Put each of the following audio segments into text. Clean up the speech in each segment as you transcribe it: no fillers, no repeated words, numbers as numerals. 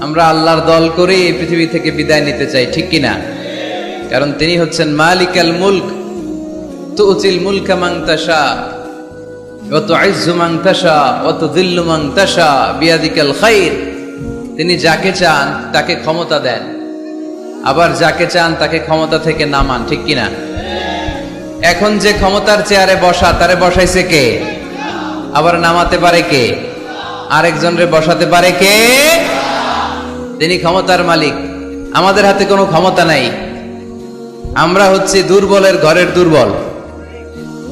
আমরা আল্লাহর দল করে এই পৃথিবী থেকে বিদায় নিতে চাই, ঠিক কিনা? কারণ তিনি হচ্ছেন মালিকাল মুলক, তুতিল মুলকা মান তাশা ওয়া তুইজ্জু মান তাশা ওয়া তুযিল্লু মান তাশা বিয়াদিকাল খাইর। তিনি যাকে চান তাকে ক্ষমতা দেন, আবার যাকে চান তাকে ক্ষমতা থেকে নামান, ঠিক কিনা? এখন যে ক্ষমতার চেয়ারে বসা, তারে বসাইছে কে? আবার নামাতে পারে কে? আরেকজনরে বসাতে পারে কে? তিনি ক্ষমতার মালিক। আমাদের হাতে কোনো ক্ষমতা নাই। আমরা হচ্ছি দুর্বলের ঘরের দুর্বল,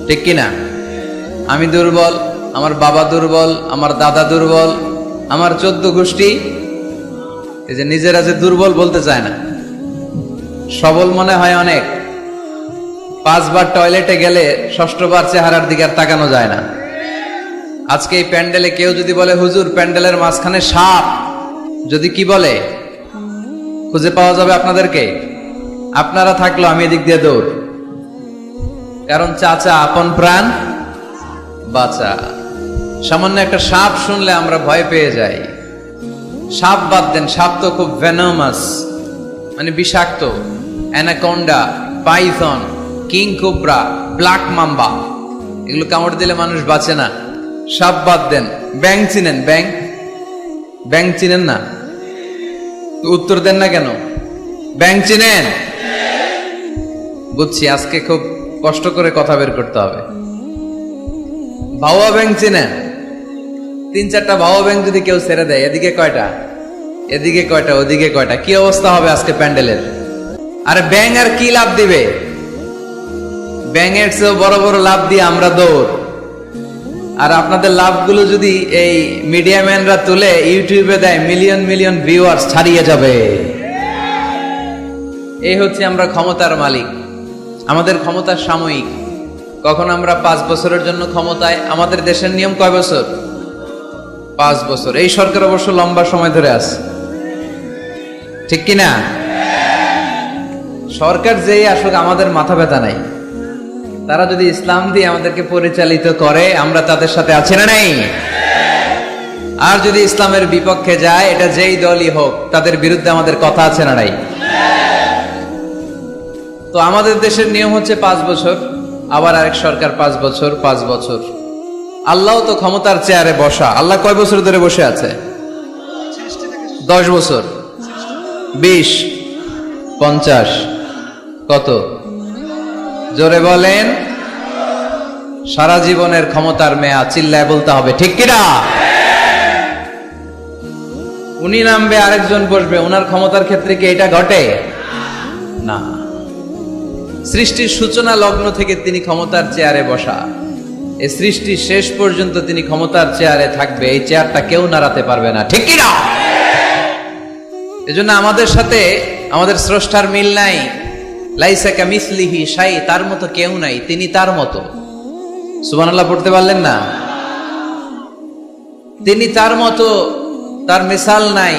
ঠিক কিনা? আমি দুর্বল, আমার বাবা দুর্বল, আমার দাদা দুর্বল, আমার 14 গোষ্ঠী এই যে নিজেরা যে দুর্বল বলতে চায় না, সবল মনে হয় অনেক। 5 বার টয়লেটে গেলে 6ষ্ঠ বার চেহারার দিকে আর তাকানো যায় না। আজকে এই প্যান্ডেলে কেউ যদি বলে হুজুর প্যান্ডেলের মাঝখানে সাপ, যদি কি বলে খুঁজে পাওয়া যাবে আপনাদেরকে? আপনারা থাকলো আমি এদিক দিয়ে দৌড়, কারণ চাচা আপন প্রাণ বাঁচা। সামান্য একটা সাপ শুনলে আমরা ভয় পেয়ে যাই। সাপ বাদ দেন, সাপ তো খুব ভেনোমাস, মানে বিষাক্ত। Anaconda, Python, king cobra, black mamba, এগুলো কামড় দিলে মানুষ বাঁচে না। সাপ বাদ দেন, ব্যাং চিনেন? ব্যাং চিনেন না? উত্তর দেন না কেন? ব্যাং চিনেন? বুঝছি, আজকে খুব কষ্ট করে কথা বের করতে হবে। ভাওয়া ব্যাং চিনেন? 3-4টা ভাওয়া ব্যাং যদি কেউ ছেড়ে দেয়, এদিকে কয়টা, এদিকে কয়টা, ওদিকে কয়টা, কি অবস্থা হবে আজকে প্যান্ডেলের? আরে ব্যাং আর কি লাভ দিবে? ব্যাঙের চেয়েও বড় বড় লাভ দিয়ে আমরা দৌড়। আর আপনাদের লাভগুলো যদি এই মিডিয়া ম্যানরা তুলে ইউটিউবে দেয়, মিলিয়ন মিলিয়ন ভিউয়ার্স ছাড়িয়ে যাবে। এই হচ্ছে আমরা ক্ষমতার মালিক। আমাদের ক্ষমতা সাময়িক। কখন আমরা 5 বছরের জন্য ক্ষমতায়। আমাদের দেশের নিয়ম কয় বছর? 5 বছর। এই সরকার অবশ্য লম্বা সময় ধরে আছে, ঠিক কিনা? সরকার যেই আসুক আমাদের মাথা ব্যথা নাই। তারা যদি ইসলাম দিয়ে আমাদেরকে পরিচালিত করে, আমরা তাদের সাথে আছি না নাই? আর যদি ইসলামের বিপক্ষে যায়, এটা যেই দলই হোক, তাদের বিরুদ্ধে আমাদের কথা আছে না নাই? তো আমাদের দেশের নিয়ম হচ্ছে 5 বছর, আবার আরেক সরকার 5 বছর, 5 বছর। আল্লাহ তো ক্ষমতার চেয়ারে বসা। আল্লাহ কয় বছর ধরে বসে আছে? 10 বছর, 20, 50, কত? জোরে বলেন। সারা জীবনের ক্ষমতার মেয়াদ, চিল্লায় বলতে হবে, ঠিক কিনা? উনি নামবে, আরেকজন বসবে, উনার ক্ষমতার ক্ষেত্রে কি এটা ঘটে? না। সৃষ্টির সূচনা লগ্ন থেকে তিনি ক্ষমতার চেয়ারে বসা। এই সৃষ্টির শেষ পর্যন্ত তিনি ক্ষমতার চেয়ারে থাকবে। এই চেয়ারটা কেউ নাড়াতে পারবে না, ঠিক কিনা? এজন্য আমাদের সাথে আমাদের স্রষ্টার মিল নাই। লাইসা কামিসলিহি শাই, তার মতো কেউ নাই, তিনি তার মতো। সুবহানাল্লাহ পড়তে পারলেন না? তিনি তার মতো, তার মিসাল নাই,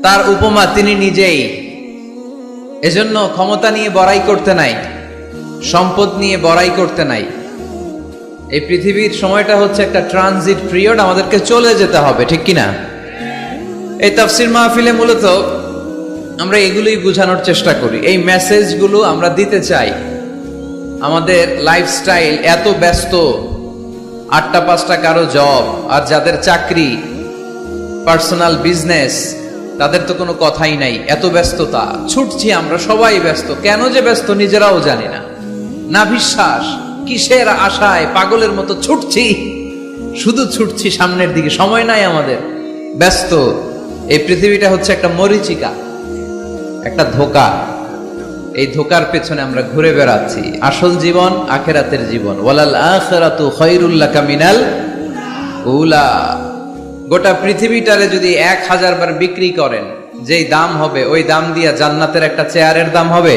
তার উপমা তিনি নিজেই। এজন্য ক্ষমতা নিয়ে বড়াই করতে নাই, সম্পদ নিয়ে বড়াই করতে নাই। এই পৃথিবীর সময়টা হচ্ছে একটা ট্রানজিট পিরিয়ড, আমাদেরকে চলে যেতে হবে, ঠিক কিনা? এই তাফসীর মাহফিলে মূলত আমরা এগুলোই বোঝানোর চেষ্টা করি, এই মেসেজগুলো আমরা দিতে চাই। আমাদের লাইফস্টাইল এত ব্যস্ত, 8টা 5টা কারো জব, আর যাদের চাকরি, পার্সোনাল বিজনেস, তাদের তো কোনো কথাই নাই। এত ব্যস্ততা, ছুটছি আমরা, সবাই ব্যস্ত। কেন যে ব্যস্ত নিজেরাও জানি না। না বিশ্বাস, কিসের আশায় পাগলের মতো ছুটছি, শুধু ছুটছি সামনের দিকে, সময় নাই আমাদের, ব্যস্ত। এই পৃথিবীটা হচ্ছে একটা মরীচিকা, একটা ধোঁকা। এই ধোঁকার পেছনে আমরা ঘুরে বেড়াচ্ছি। আসল জীবন আখিরাতের জীবন। ওয়ালাল আখিরাতু খায়রুল লাকা মিনাল উলা। গোটা পৃথিবীটারে যদি 1000 বার বিক্রি করেন, যেই দাম হবে, ওই দাম দিয়া জান্নাতের একটা চেয়ারের দাম হবে?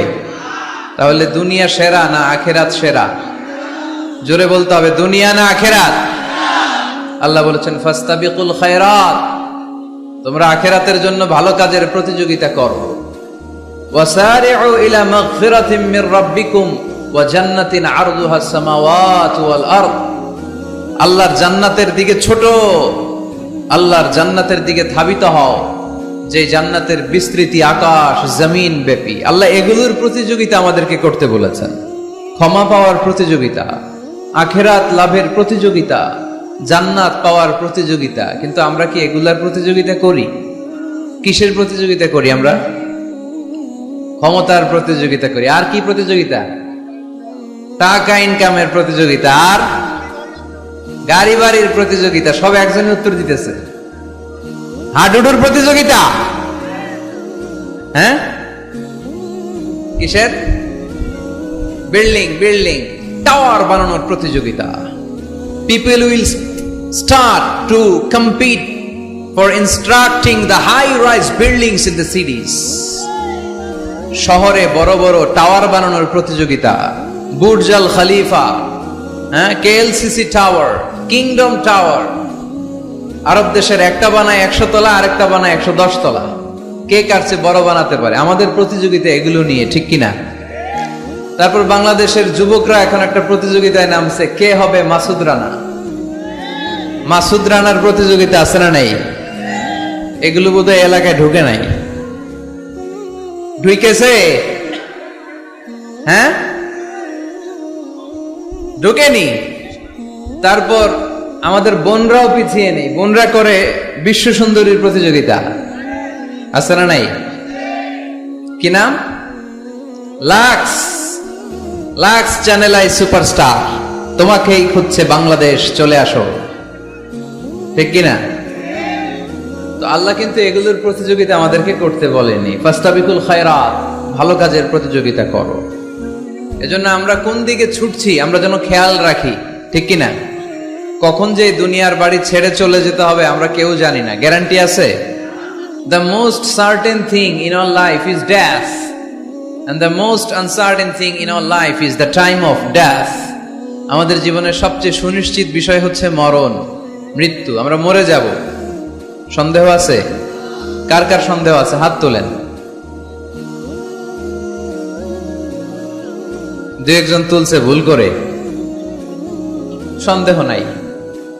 তাহলে দুনিয়া সেরা না আখিরাত সেরা? জোরে বলতে হবে, দুনিয়া না আখিরাত? আল্লাহ বলেছেন ফাস্তাবিকুল খায়রাত, তোমরা আখিরাতের জন্য ভালো কাজের প্রতিযোগিতা করো। ওয়াসারিউ ইলা মাগফিরাতিম মির রাব্বিকুম ওয়া জান্নাতিন আরদুহাস সামাওয়াতু ওয়াল আরদ। আল্লাহর জান্নাতের দিকে ছোট, আল্লাহর জান্নাতের দিকে ধাবিত হও। যে জান্নাতের বিস্তৃতি আকাশ জমিন ব্যাপী, আল্লাহ এগুলোর প্রতিযোগিতা আমাদেরকে করতে বলেছেন। ক্ষমা পাওয়ার প্রতিযোগিতা, আখেরাত লাভের প্রতিযোগিতা, জান্নাত পাওয়ার প্রতিযোগিতা। কিন্তু আমরা কি এগুলার প্রতিযোগিতা করি? কিসের প্রতিযোগিতা করি আমরা? ক্ষমতার প্রতিযোগিতা করি। আর কি প্রতিযোগিতা? টাকা ইনকামের প্রতিযোগিতা, আর গাড়ি বাড়ির প্রতিযোগিতা। সব একজনই উত্তর দিতেছে। হাডুডুর প্রতিযোগিতা। হ্যাঁ, কিসের? বিল্ডিং বিল্ডিং টাওয়ার বানানোর প্রতিযোগিতা। People will start to compete for constructing the high-rise buildings in the cities. শহরে বড় বড় টাওয়ার বানানোর প্রতিযোগিতা। বুর্জ আল খলিফা, KLCC টাওয়ার, কিংডম টাওয়ার। আরব দেশের একটা বানায় 100 তলা, আরেকটা বানায় 110 তলা। কে কার চেয়ে বড় বানাতে পারে? আমাদের প্রতিযোগিতা এগুলো নিয়ে, ঠিক কিনা? তারপর বাংলাদেশের যুবকরা এখন একটা প্রতিযোগিতায় নামছে, কে হবে মাসুদ রানা। মাসুদ রানার প্রতিযোগিতা আছে না নাই? এগুলো বোধহয় এলাকায় ঢুকে নাই। ঢুকেছে? হ্যাঁ, ঢুকেনি। তারপর আমাদের বোনরাও পিছিয়ে নেই, বোনরা করে বিশ্ব সুন্দরীর প্রতিযোগিতা, আছে না নাই? কি নাম? Lux. Lux channel I superstar, তোমাকেই খুঁজছে বাংলাদেশ, চলে আসো, ঠিক কিনা? তো আল্লাহ কিন্তু এগুলোর প্রতিযোগিতা আমাদেরকে করতে বলেনি। ফাস্তাবিকুল খায়রাত, ভালো কাজের প্রতিযোগিতা করো। এজন্য আমরা কোন দিকে ছুটছি আমরা যেন খেয়াল রাখি, ঠিক কিনা? কখন যে দুনিয়ার বাড়ি ছেড়ে চলে যেতে হবে আমরা কেউ জানি না, গ্যারান্টি আছে? The most certain thing in our life is death, and the most uncertain thing in our life is the time of death. আমাদের জীবনের সবচেয়ে সুনিশ্চিত বিষয় হচ্ছে মরণ, মৃত্যু। আমরা মরে যাব। সন্দেহ আছে? কার কার সন্দেহ আছে? হাত তোলেন। দু একজন তুলছে ভুল করে। সন্দেহ নাই,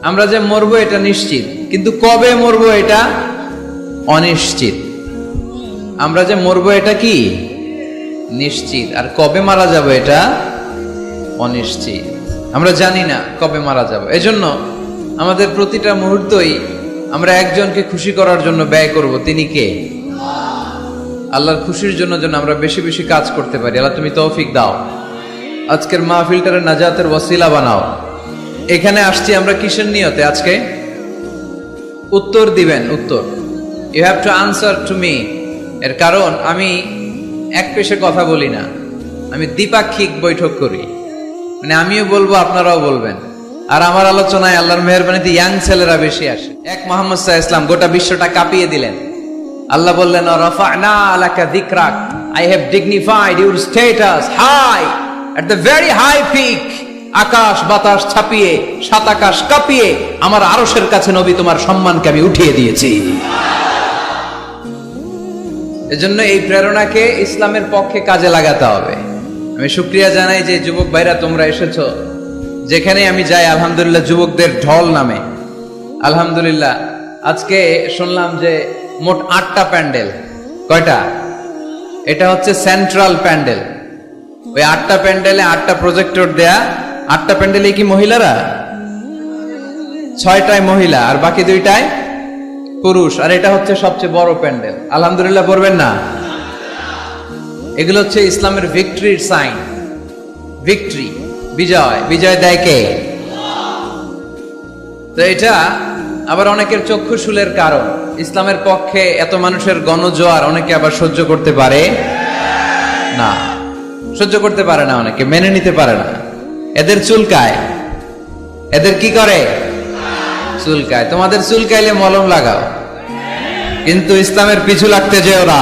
আমরা যে মরবো এটা নিশ্চিত, কিন্তু কবে মরবো এটা অনিশ্চিত। আমরা যে মরবো এটা কি নিশ্চিত, আর কবে মারা যাব এটা অনিশ্চিত। আমরা জানি না কবে মারা যাব। এজন্য আমাদের প্রতিটা মুহূর্তই আমরা একজনকে খুশি করার জন্য ব্যয় করব। তিনি কে? আল্লাহর খুশির জন্য যেন আমরা বেশি বেশি কাজ করতে পারি। আল্লাহ তুমি তৌফিক দাও। আজকের মাহফিলটারে নাজাতের ওয়াসিলা বানাও। এখানে আসছি আমরা কিসের নিয়তে? আজকে উত্তর দিবেন, উত্তর। You have to answer to me. এর কারণ আমি এক পেশে কথা বলি না, আমি দ্বিপাক্ষিক বৈঠক করি। মানে আমিও বলবো, আপনারাও বলবেন। আর আমার আলোচনায় আল্লাহর মেহেরবানিতে ইয়াং ছেলেরা বেশি আসে। এক মুহাম্মদ সাল্লাল্লাহু আলাইহি ওয়াসাল্লাম গোটা বিশ্বটা কাঁপিয়ে দিলেন। আল্লাহ বললেন, রাফা'না লাকা যিকরাক, I have dignified your status high at the very high peak. আকাশ বাতাস ছাপিয়ে, সাত আকাশ কাঁপিয়ে আমার আরশের কাছে নবী তোমার সম্মানকে আমি উঠিয়ে দিয়েছি। এজন্য এই প্রেরণাকে ইসলামের পক্ষে কাজে লাগাতে হবে। আমি শুকরিয়া জানাই যে যুবক ভাইরা তোমরা এসেছো। যেখানে আমি যাই আলহামদুলিল্লাহ যুবকদের ঢল নামে। আলহামদুলিল্লাহ আজকে শুনলাম যে মোট 8টা প্যান্ডেল। কয়টা? এটা হচ্ছে সেন্ট্রাল প্যান্ডেল। ওই 8টা প্যান্ডেলে 8টা প্রজেক্টর দেয়া। 8টা প্যান্ডেলে কি মহিলারা? 6টায় মহিলা আর বাকি 2টায় পুরুষ। আর এটা হচ্ছে সবচেয়ে বড় প্যান্ডেল। আলহামদুলিল্লাহ পড়বেন না? এগুলো হচ্ছে ইসলামের ভিক্টরির সাইন। ভিক্টরি, বিজয়। বিজয় দেয় কে? তো এটা আবার অনেকের চক্ষুশূলের কারণ। ইসলামের পক্ষে এত মানুষের গণজোয়ার অনেকে আবার সহ্য করতে পারে না, সহ্য করতে পারে না, অনেকে মেনে নিতে পারে না। এদের চুলকায়। এদের কি করে? চুলকায়। তোমাদের চুলকাইলে মলম লাগাও, কিন্তু ইসলামের পিছু লাগতে যেও না।